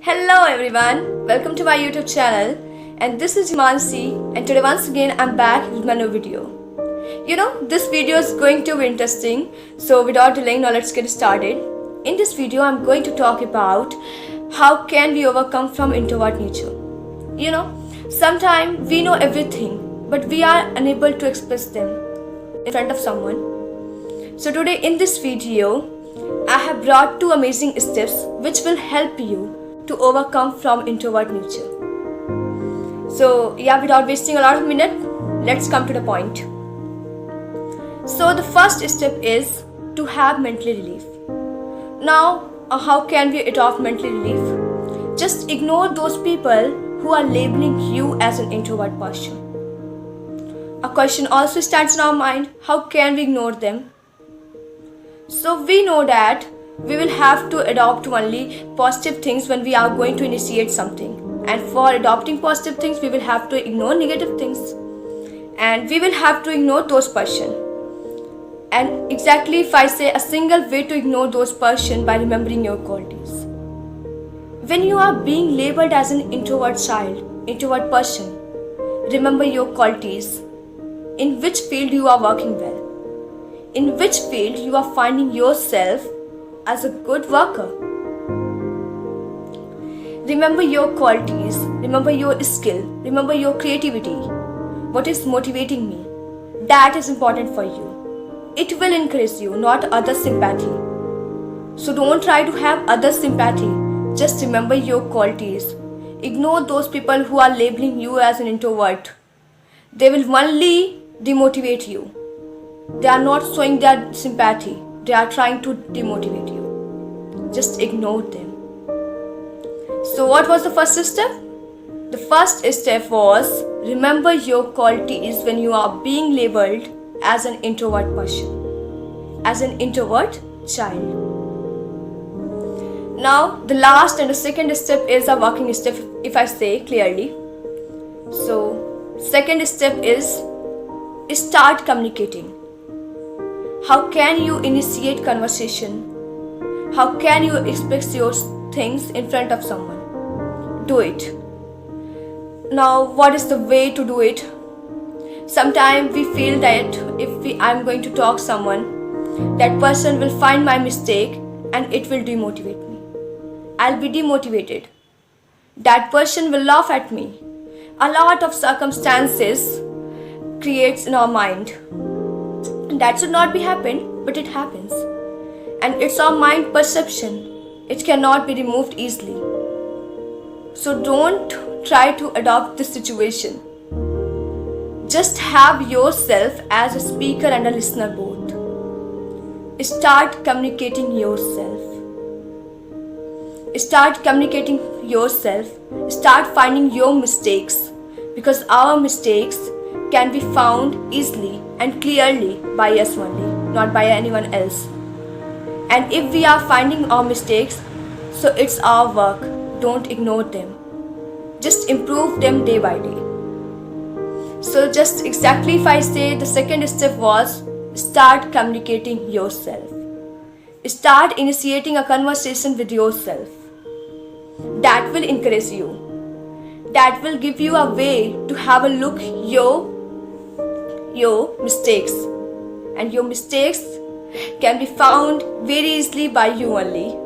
Hello everyone, welcome to my YouTube channel, and this is Mansi, and today once again I'm back with my new video. This video is going to be interesting, so without delaying now let's get started. In this video I'm going to talk about how can we overcome from introvert nature. Sometimes we know everything, but we are unable to express them in front of someone. So today in this video I have brought two amazing steps which will help you to overcome from introvert nature. So without wasting a lot of minutes, let's come to the point. So the first step is to have mental relief. Now, how can we adopt mental relief? Just ignore those people who are labeling you as an introvert person. A question also stands in our mind, how can we ignore them? So we know that we will have to adopt only positive things when we are going to initiate something. And for adopting positive things, we will have to ignore negative things. And we will have to ignore those person. And exactly if I say a single way to ignore those person by remembering your qualities. When you are being labeled as an introvert child, introvert person, remember your qualities. In which field you are working well. In which field you are finding yourself as a good worker. Remember your qualities, remember your skill, remember your creativity. What is motivating me? That is important for you. It will increase you, not other sympathy. So don't try to have other sympathy. Just remember your qualities. Ignore those people who are labeling you as an introvert. They will only demotivate you. They are not showing their sympathy. They are trying to demotivate you. Just ignore them. So what was the first step? The first step was remember your qualities when you are being labeled as an introvert person, as an introvert child. Now the last and the second step is a working step if I say clearly. So second step is start communicating. How can you initiate conversation? How can you express your things in front of someone? Do it. Now, what is the way to do it? Sometimes we feel that if I'm going to talk someone, that person will find my mistake and it will demotivate me. I'll be demotivated. That person will laugh at me. A lot of circumstances creates in our mind. That should not be happen, but it happens. And it's our mind perception. It cannot be removed easily. So don't try to adopt this situation. Just have yourself as a speaker and a listener both. Start communicating yourself. Start communicating yourself. Start finding your mistakes. Because our mistakes can be found easily and clearly by us only, not by anyone else. And if we are finding our mistakes, so it's our work. Don't ignore them. Just improve them day by day. So just exactly if I say the second step was start communicating yourself. Start initiating a conversation with yourself. That will encourage you. That will give you a way to have a look your mistakes, and your mistakes can be found very easily by you only.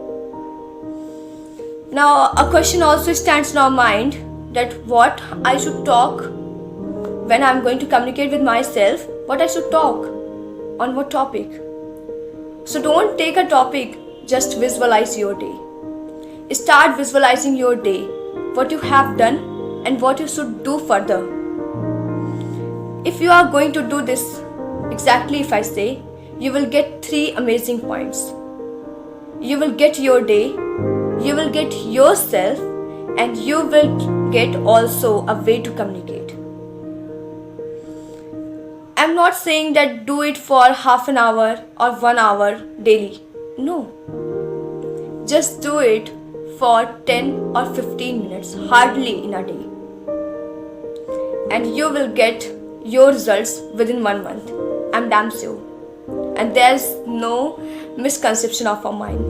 Now a question also stands in our mind that what I should talk when I'm going to communicate with myself, what I should talk, on what topic. So don't take a topic, just visualize your day. Start visualizing your day, what you have done and what you should do further. If you are going to do this, exactly if I say, you will get 3 amazing points. You will get your day, you will get yourself, and you will get also a way to communicate. I'm not saying that do it for half an hour or 1 hour daily. No. Just do it for 10 or 15 minutes, hardly in a day. And you will get your results within 1 month. I'm damn sure. And there's no misconception of our mind.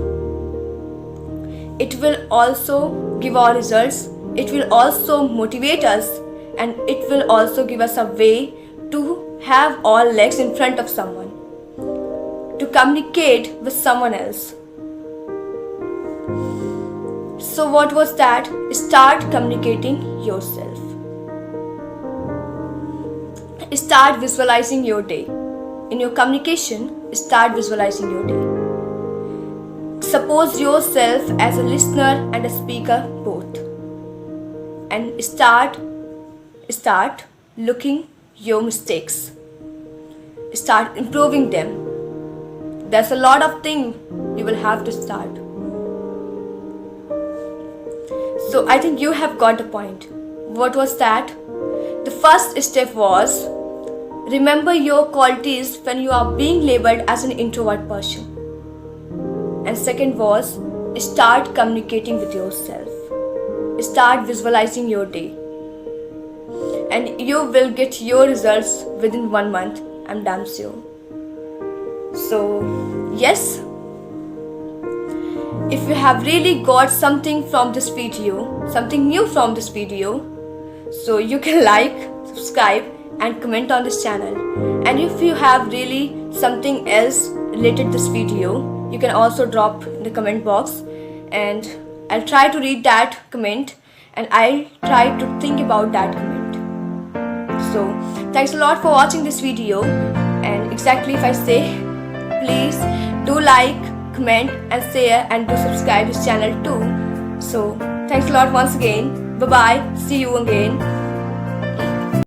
it will also give our results, it will also motivate us, and it will also give us a way to have our legs in front of someone, to communicate with someone else. So what was that? Start communicating yourself. Start visualizing your day. In your communication, start visualizing your day. Suppose yourself as a listener and a speaker both. And start looking your mistakes. Start improving them. There's a lot of things you will have to start. So I think you have got the point. What was that? The first step was remember your qualities when you are being labeled as an introvert person. And second was start communicating with yourself. Start visualizing your day. And you will get your results within 1 month, I'm damn sure. So, yes. If you have really got something from this video, something new from this video, so you can like, subscribe and comment on this channel. And if you have really something else related to this video, you can also drop in the comment box and I'll try to read that comment and I'll try to think about that comment. So thanks a lot for watching this video, and exactly if I say, please do like, comment and share and do subscribe this channel too. So thanks a lot once again. Bye bye. See you again.